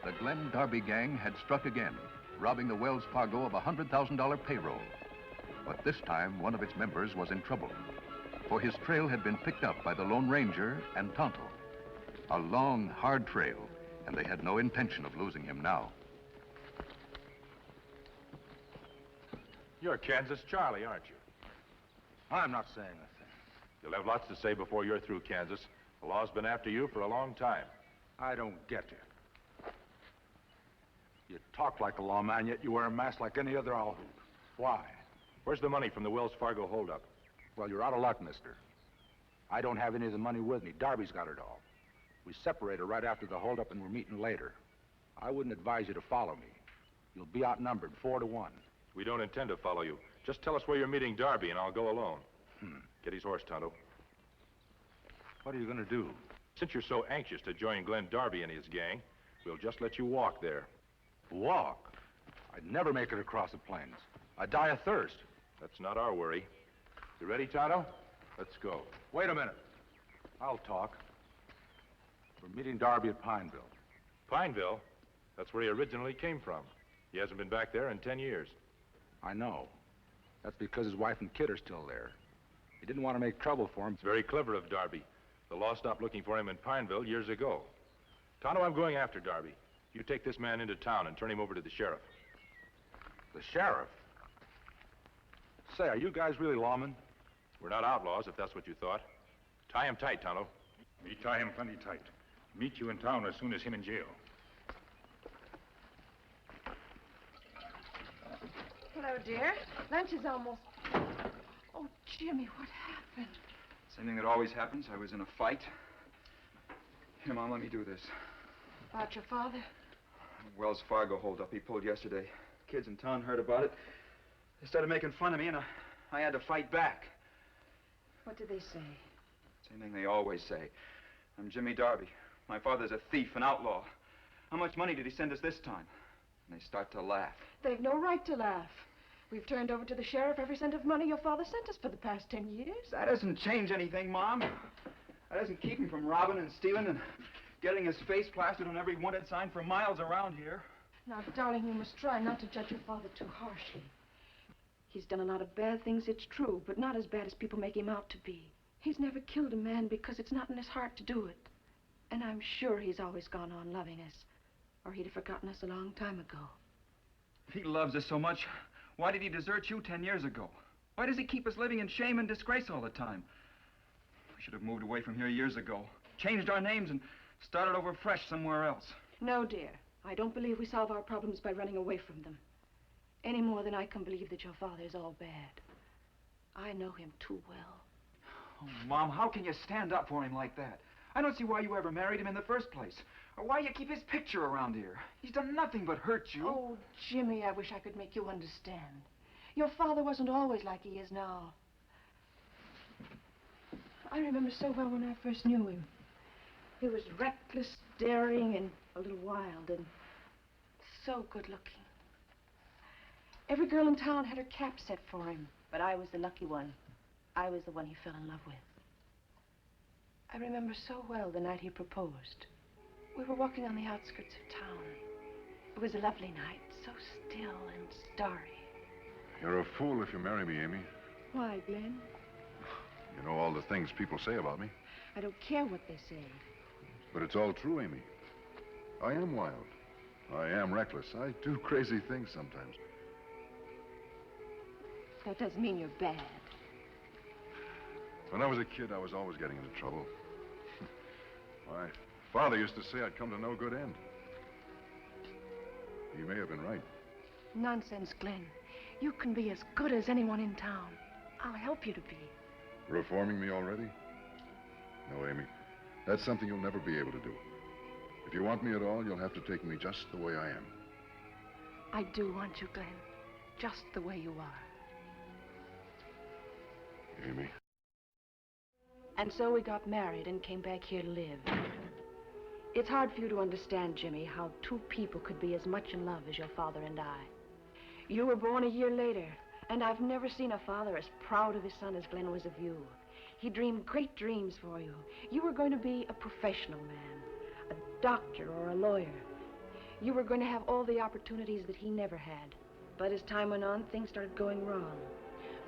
The Glen Darby gang had struck again, robbing the Wells Fargo of a $100,000 payroll. But this time, one of its members was in trouble, for his trail had been picked up by the Lone Ranger and Tonto. A long, hard trail, and they had no intention of losing him now. You're Kansas Charlie, aren't you? I'm not saying a thing. You'll have lots to say before you're through, Kansas. The law's been after you for a long time. I don't get you. You talk like a lawman, yet you wear a mask like any other owl. Why? Where's the money from the Wells Fargo holdup? Well, you're out of luck, mister. I don't have any of the money with me. Darby's got it all. We separated right after the holdup and we're meeting later. I wouldn't advise you to follow me. You'll be outnumbered 4 to 1. We don't intend to follow you. Just tell us where you're meeting Darby and I'll go alone. Get his horse, Tonto. What are you going to do? Since you're so anxious to join Glen Darby and his gang, we'll just let you walk there. Walk? I'd never make it across the plains. I'd die of thirst. That's not our worry. You ready, Tonto? Let's go. Wait a minute. I'll talk. We're meeting Darby at Pineville. Pineville? That's where he originally came from. He hasn't been back there in 10 years. I know. That's because his wife and kid are still there. He didn't want to make trouble for him. It's very clever of Darby. The law stopped looking for him in Pineville years ago. Tonto, I'm going after Darby. You take this man into town and turn him over to the sheriff. The sheriff? Say, are you guys really lawmen? We're not outlaws, if that's what you thought. Tie him tight, Tonto. Me tie him plenty tight. Meet you in town as soon as him in jail. Hello, dear. Lunch is almost... Oh, Jimmy, what happened? Same thing that always happens. I was in a fight. Here, Mom, let me do this. About your father? Wells Fargo holdup he pulled yesterday. Kids in town heard about it. They started making fun of me, and I had to fight back. What did they say? Same thing they always say. I'm Jimmy Darby. My father's a thief, an outlaw. How much money did he send us this time? And they start to laugh. They've no right to laugh. We've turned over to the sheriff every cent of money your father sent us for the past 10 years. That doesn't change anything, Mom. That doesn't keep him from robbing and stealing and getting his face plastered on every wanted sign for miles around here. Now, darling, you must try not to judge your father too harshly. He's done a lot of bad things, it's true, but not as bad as people make him out to be. He's never killed a man because it's not in his heart to do it. And I'm sure he's always gone on loving us, or he'd have forgotten us a long time ago. If he loves us so much, why did he desert you 10 years ago? Why does he keep us living in shame and disgrace all the time? We should have moved away from here years ago, changed our names, and started over fresh somewhere else. No, dear. I don't believe we solve our problems by running away from them. Any more than I can believe that your father is all bad. I know him too well. Oh, Mom, how can you stand up for him like that? I don't see why you ever married him in the first place, or why you keep his picture around here. He's done nothing but hurt you. Oh, Jimmy, I wish I could make you understand. Your father wasn't always like he is now. I remember so well when I first knew him. He was reckless, daring, and a little wild, and so good-looking. Every girl in town had her cap set for him, but I was the lucky one. I was the one he fell in love with. I remember so well the night he proposed. We were walking on the outskirts of town. It was a lovely night, so still and starry. You're a fool if you marry me, Amy. Why, Glenn? You know all the things people say about me. I don't care what they say. But it's all true, Amy. I am wild. I am reckless. I do crazy things sometimes. That doesn't mean you're bad. When I was a kid, I was always getting into trouble. My father used to say I'd come to no good end. He may have been right. Nonsense, Glenn. You can be as good as anyone in town. I'll help you to be. Reforming me already? No, Amy. That's something you'll never be able to do. If you want me at all, you'll have to take me just the way I am. I do want you, Glenn. Just the way you are. Amy. And so we got married and came back here to live. It's hard for you to understand, Jimmy, how two people could be as much in love as your father and I. You were born a year later, and I've never seen a father as proud of his son as Glenn was of you. He dreamed great dreams for you. You were going to be a professional man, a doctor or a lawyer. You were going to have all the opportunities that he never had. But as time went on, things started going wrong.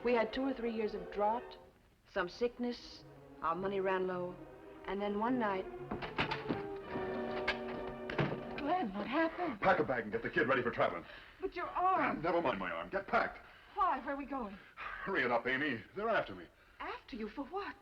We had 2 or 3 years of drought, some sickness, our money ran low, and then one night... Glenn, what happened? Pack a bag and get the kid ready for traveling. But your arm... Never mind my arm. Get packed. Why? Where are we going? Hurry it up, Amy. They're after me. After you? For what?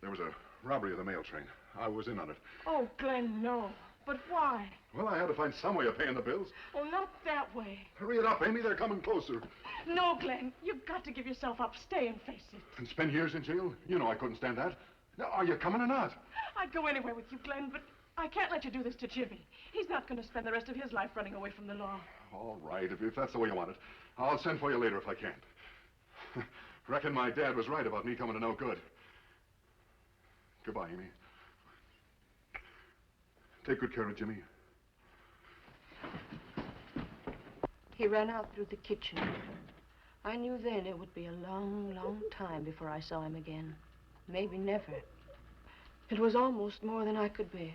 There was a robbery of the mail train. I was in on it. Oh, Glenn, no. But why? Well, I had to find some way of paying the bills. Oh, not that way. Hurry it up, Amy. They're coming closer. No, Glenn. You've got to give yourself up. Stay and face it. And spend years in jail? You know I couldn't stand that. Now, are you coming or not? I'd go anywhere with you, Glenn, but I can't let you do this to Jimmy. He's not going to spend the rest of his life running away from the law. All right, if that's the way you want it. I'll send for you later if I can't. Reckon my dad was right about me coming to no good. Goodbye, Amy. Take good care of Jimmy. He ran out through the kitchen. I knew then it would be a long, long time before I saw him again. Maybe never. It was almost more than I could bear.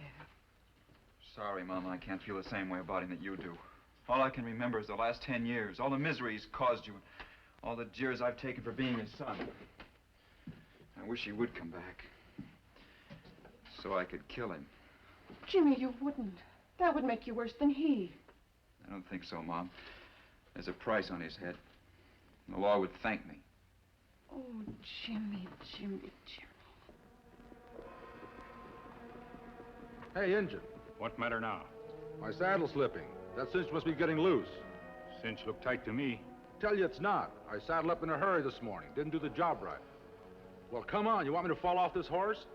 Sorry, Mom, I can't feel the same way about him that you do. All I can remember is the last 10 years, all the misery he's caused you, all the jeers I've taken for being his son. I wish he would come back, so I could kill him. Jimmy, you wouldn't. That would make you worse than he. I don't think so, Mom. There's a price on his head. The law would thank me. Oh, Jimmy, Jimmy, Jimmy. Hey, Injun. What matter now? My saddle's slipping. That cinch must be getting loose. Cinch looked tight to me. Tell you it's not. I saddled up in a hurry this morning. Didn't do the job right. Well, come on. You want me to fall off this horse?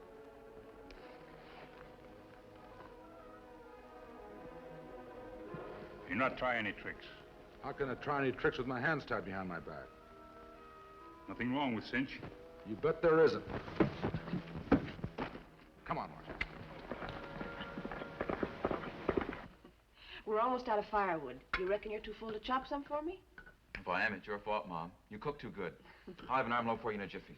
You're not trying any tricks. How can I try any tricks with my hands tied behind my back? Nothing wrong with Cinch. You bet there isn't. Come on, Mark. We're almost out of firewood. You reckon you're too full to chop some for me? If I am, it's your fault, Mom. You cook too good. I'll have an armload for you in a jiffy.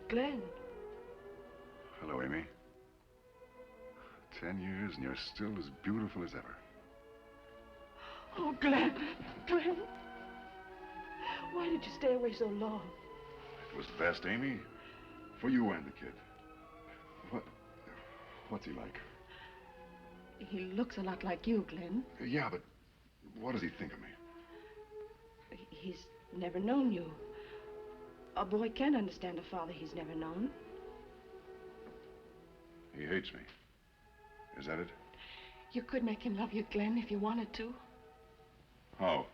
Glenn. Hello, Amy. 10 years and you're still as beautiful as ever. Oh, Glenn. Glenn. Why did you stay away so long? It was best, Amy. For you and the kid. What's he like? He looks a lot like you, Glenn. Yeah, but what does he think of me? He's never known you. A boy can't understand a father he's never known. He hates me. Is that it? You could make him love you, Glenn, if you wanted to. How?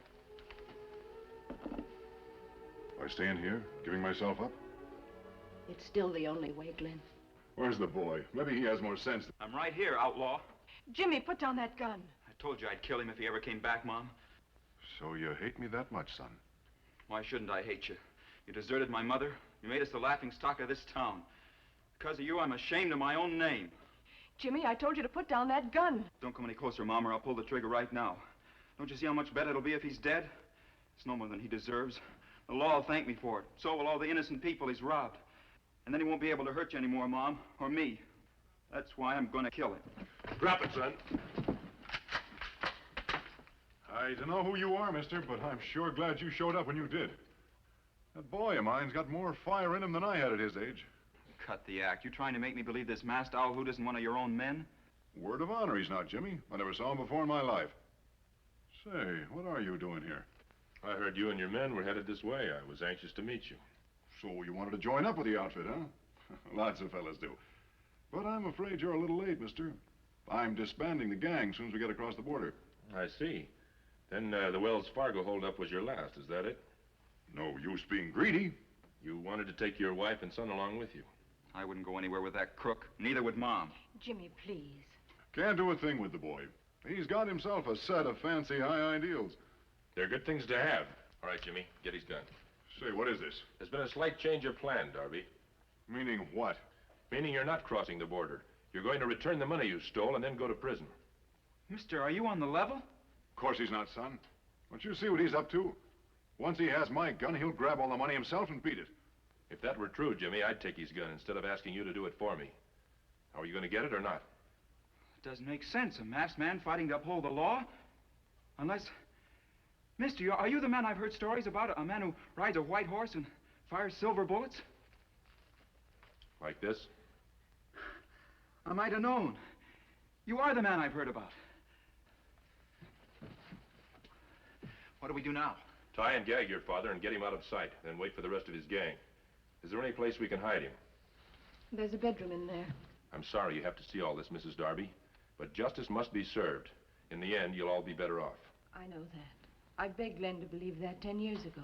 By staying here, giving myself up? It's still the only way, Glenn. Where's the boy? Maybe he has more sense. I'm right here, Outlaw. Jimmy, put down that gun. I told you I'd kill him if he ever came back, Mom. So you hate me that much, son? Why shouldn't I hate you? You deserted my mother. You made us the laughingstock of this town. Because of you, I'm ashamed of my own name. Jimmy, I told you to put down that gun. Don't come any closer, Mom, or I'll pull the trigger right now. Don't you see how much better it'll be if he's dead? It's no more than he deserves. The law will thank me for it. So will all the innocent people he's robbed. And then he won't be able to hurt you anymore, Mom, or me. That's why I'm going to kill him. Drop it, son. I don't know who you are, mister, but I'm sure glad you showed up when you did. That boy of mine's got more fire in him than I had at his age. Cut the act. You trying to make me believe this masked owl hoot isn't one of your own men? Word of honor, he's not, Jimmy. I never saw him before in my life. Say, what are you doing here? I heard you and your men were headed this way. I was anxious to meet you. So you wanted to join up with the outfit, huh? Lots of fellas do. But I'm afraid you're a little late, mister. I'm disbanding the gang as soon as we get across the border. I see. Then the Wells Fargo holdup was your last, is that it? No use being greedy. You wanted to take your wife and son along with you. I wouldn't go anywhere with that crook. Neither would Mom. Jimmy, please. Can't do a thing with the boy. He's got himself a set of fancy high ideals. They're good things to have. All right, Jimmy, get his gun. Say, what is this? There's been a slight change of plan, Darby. Meaning what? Meaning you're not crossing the border. You're going to return the money you stole and then go to prison. Mister, are you on the level? Of course he's not, son. Don't you see what he's up to? Once he has my gun, he'll grab all the money himself and beat it. If that were true, Jimmy, I'd take his gun instead of asking you to do it for me. Are you going to get it or not? It doesn't make sense. A masked man fighting to uphold the law? Unless... Mister, are you the man I've heard stories about? A man who rides a white horse and fires silver bullets? Like this? I might have known. You are the man I've heard about. What do we do now? Tie and gag your father and get him out of sight, then wait for the rest of his gang. Is there any place we can hide him? There's a bedroom in there. I'm sorry you have to see all this, Mrs. Darby, but justice must be served. In the end, you'll all be better off. I know that. I begged Glenn to believe that 10 years ago.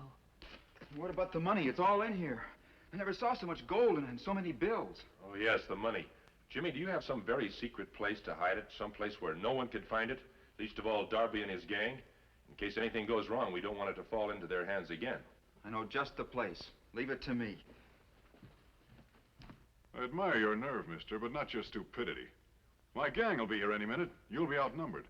What about the money? It's all in here. I never saw so much gold and so many bills. Oh, yes, the money. Jimmy, do you have some very secret place to hide it? Some place where no one could find it? Least of all, Darby and his gang? In case anything goes wrong, we don't want it to fall into their hands again. I know just the place. Leave it to me. I admire your nerve, mister, but not your stupidity. My gang will be here any minute. You'll be outnumbered.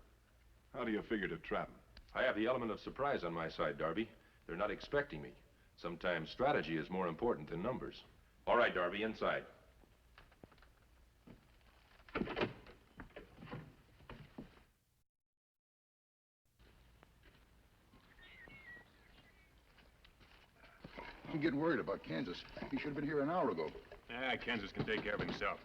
How do you figure to trap them? I have the element of surprise on my side, Darby. They're not expecting me. Sometimes strategy is more important than numbers. All right, Darby, inside. I'm getting worried about Kansas. He should have been here an hour ago. Kansas can take care of himself.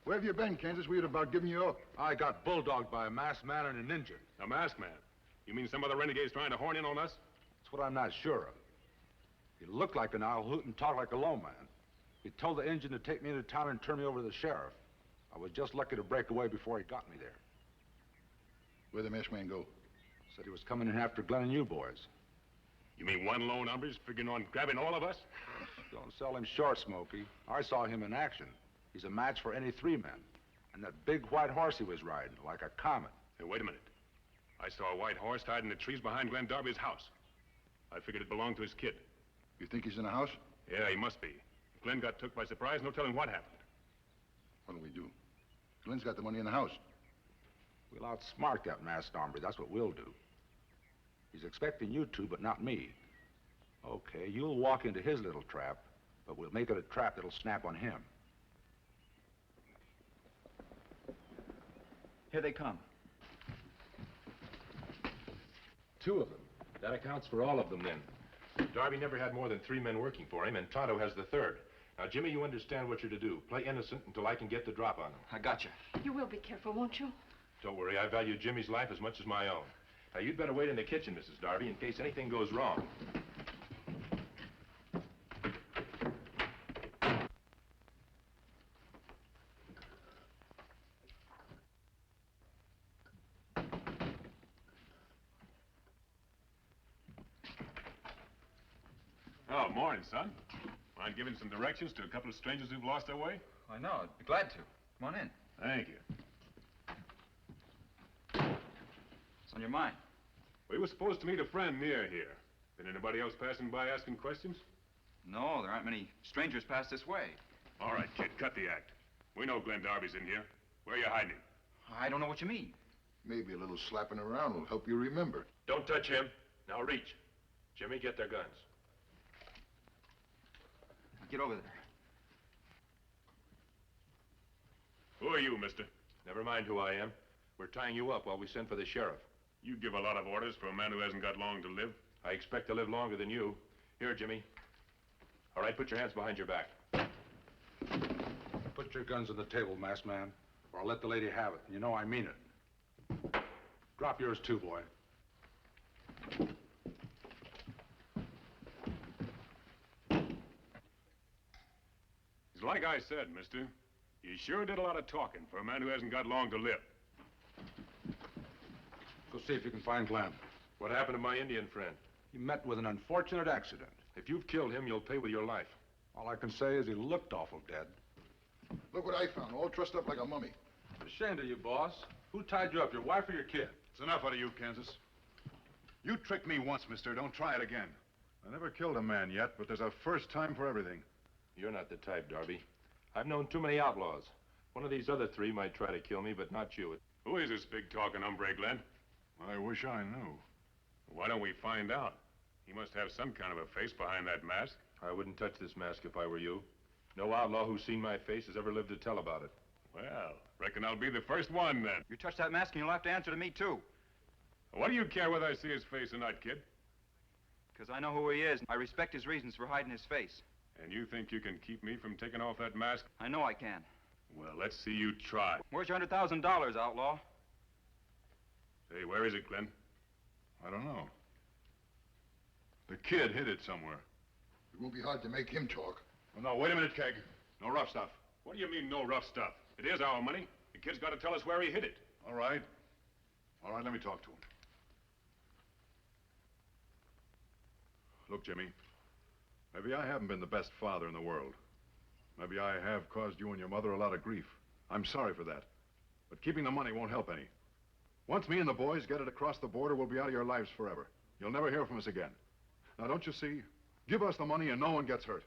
Where have you been, Kansas? We had about given you up. I got bulldogged by a masked man and a ninja. A masked man? You mean some other renegade's trying to horn in on us? That's what I'm not sure of. He looked like an owl hoot and talked like a low man. He told the engine to take me into town and turn me over to the sheriff. I was just lucky to break away before he got me there. Where'd the masked man go? Said he was coming in after Glenn and you boys. You mean one lone hombre's figuring on grabbing all of us? Don't sell him short, Smokey. I saw him in action. He's a match for any 3 men. And that big white horse he was riding, like a comet. Hey, wait a minute. I saw a white horse tied in the trees behind Glenn Darby's house. I figured it belonged to his kid. You think he's in the house? Yeah, he must be. If Glenn got took by surprise, no telling what happened. What'll we do? Glenn's got the money in the house. We'll outsmart that masked hombre. That's what we'll do. He's expecting you two, but not me. Okay, you'll walk into his little trap, but we'll make it a trap that'll snap on him. Here they come. 2 of them. That accounts for all of them, then. Darby never had more than 3 men working for him, and Tonto has the 3rd. Now, Jimmy, you understand what you're to do. Play innocent until I can get the drop on him. I got you. You will be careful, won't you? Don't worry, I value Jimmy's life as much as my own. Now, you'd better wait in the kitchen, Mrs. Darby, in case anything goes wrong. Oh, morning, son. Mind giving some directions to a couple of strangers who've lost their way? I know. I'd be glad to. Come on in. Thank you. What's on your mind? We were supposed to meet a friend near here. Been anybody else passing by asking questions? No, there aren't many strangers past this way. All right, kid, cut the act. We know Glenn Darby's in here. Where are you hiding him? I don't know what you mean. Maybe a little slapping around will help you remember. Don't touch him. Now, reach. Jimmy, get their guns. Get over there. Who are you, mister? Never mind who I am. We're tying you up while we send for the sheriff. You give a lot of orders for a man who hasn't got long to live. I expect to live longer than you. Here, Jimmy. All right, put your hands behind your back. Put your guns on the table, masked man, or I'll let the lady have it. You know I mean it. Drop yours too, boy. Like I said, mister, you sure did a lot of talking for a man who hasn't got long to live. Go see if you can find Glenn. What happened to my Indian friend? He met with an unfortunate accident. If you've killed him, you'll pay with your life. All I can say is he looked awful dead. Look what I found, all trussed up like a mummy. Ashamed of you, boss. Who tied you up, your wife or your kid? It's enough out of you, Kansas. You tricked me once, mister. Don't try it again. I never killed a man yet, but there's a first time for everything. You're not the type, Darby. I've known too many outlaws. One of these other three might try to kill me, but not you. Who is this big-talking hombre, Glenn? I wish I knew. Why don't we find out? He must have some kind of a face behind that mask. I wouldn't touch this mask if I were you. No outlaw who's seen my face has ever lived to tell about it. Well, reckon I'll be the first one, then. You touch that mask and you'll have to answer to me, too. What do you care whether I see his face or not, kid? Because I know who he is. I respect his reasons for hiding his face. And you think you can keep me from taking off that mask? I know I can. Well, let's see you try. Where's your $100,000, outlaw? Hey, where is it, Glenn? I don't know. The kid hid it somewhere. It won't be hard to make him talk. Oh, no, wait a minute, Keg. No rough stuff. What do you mean, no rough stuff? It is our money. The kid's got to tell us where he hid it. All right. All right, let me talk to him. Look, Jimmy, maybe I haven't been the best father in the world. Maybe I have caused you and your mother a lot of grief. I'm sorry for that. But keeping the money won't help any. Once me and the boys get it across the border, we'll be out of your lives forever. You'll never hear from us again. Now, don't you see? Give us the money and no one gets hurt.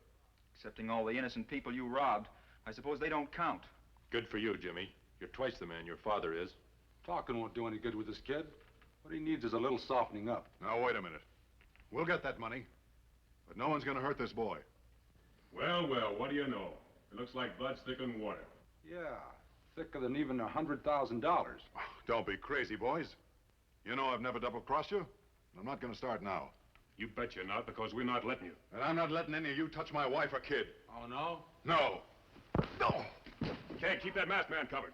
Excepting all the innocent people you robbed, I suppose they don't count. Good for you, Jimmy. You're twice the man your father is. Talking won't do any good with this kid. What he needs is a little softening up. Now, wait a minute. We'll get that money, but no one's gonna hurt this boy. Well, well, what do you know? It looks like blood's thicker than water. Yeah, thicker than even $100,000. Don't be crazy, boys. You know I've never double-crossed you, and I'm not gonna start now. You bet you're not, because we're not letting you. And I'm not letting any of you touch my wife or kid. Oh, no? No. No! Okay, keep that masked man covered.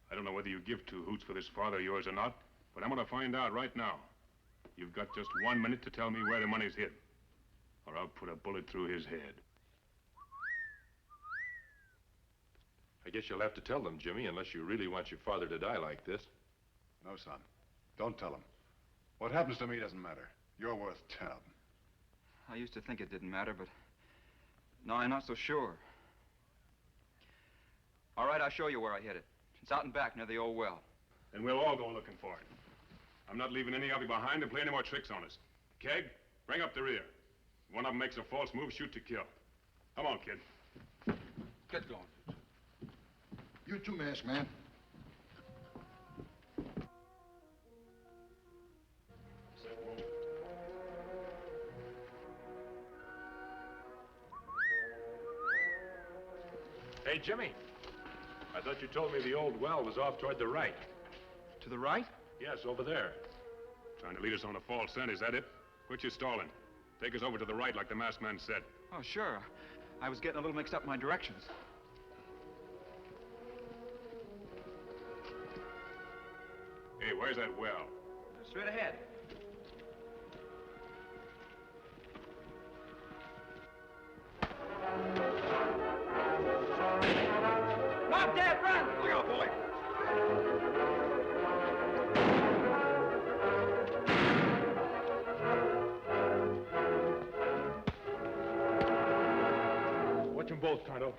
I don't know whether you give two hoots for this father of yours or not, but I'm going to find out right now. You've got just 1 minute to tell me where the money's hid, or I'll put a bullet through his head. I guess you'll have to tell them, Jimmy, unless you really want your father to die like this. No, son. Don't tell him. What happens to me doesn't matter. You're worth 10 of them. I used to think it didn't matter, but now I'm not so sure. All right, I'll show you where I hid it. It's out and back near the old well. Then we'll all go looking for it. I'm not leaving any of you behind to play any more tricks on us. Keg, bring up the rear. If one of them makes a false move, shoot to kill. Come on, kid. Get going. You too, masked man. Hey, Jimmy. I thought you told me the old well was off toward the right. To the right? Yes, over there. Trying to lead us on a false scent, is that it? Quit your stalling. Take us over to the right like the masked man said. Oh, sure. I was getting a little mixed up in my directions. Hey, where's that well? Straight ahead. Not dead, run! Look out, boy! Watch them both, Tonto.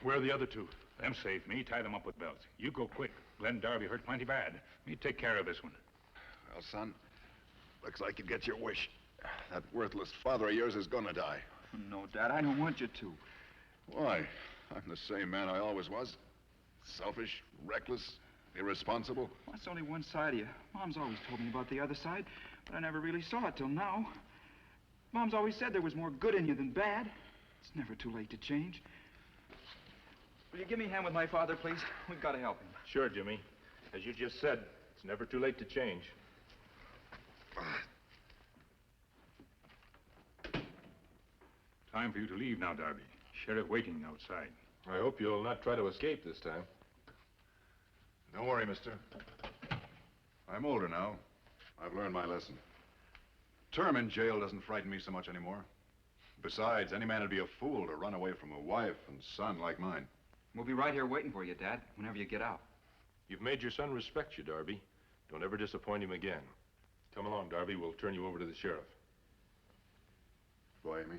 Where are the other two? Them safe. Me tie them up with belts. You go quick. Glenn Darby hurt plenty bad. Me take care of this one. Well, son, looks like you get your wish. That worthless father of yours is gonna die. No, Dad, I don't want you to. Why? I'm the same man I always was. Selfish, reckless, irresponsible. Well, that's only one side of you. Mom's always told me about the other side, but I never really saw it till now. Mom's always said there was more good in you than bad. It's never too late to change. Will you give me a hand with my father, please? We've got to help him. Sure, Jimmy. As you just said, it's never too late to change. Time for you to leave now, Darby. Sheriff waiting outside. I hope you'll not try to escape this time. Don't worry, mister. I'm older now. I've learned my lesson. Term in jail doesn't frighten me so much anymore. Besides, any man would be a fool to run away from a wife and son like mine. We'll be right here waiting for you, Dad, whenever you get out. You've made your son respect you, Darby. Don't ever disappoint him again. Come along, Darby. We'll turn you over to the sheriff. Boy, Amy.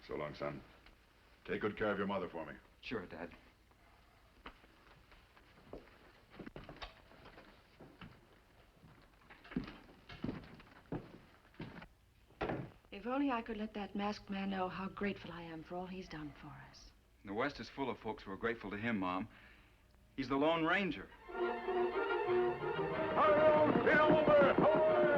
So long, son. Take good care of your mother for me. Sure, Dad. If only I could let that masked man know how grateful I am for all he's done for us. The West is full of folks who are grateful to him, Mom. He's the Lone Ranger. Silver!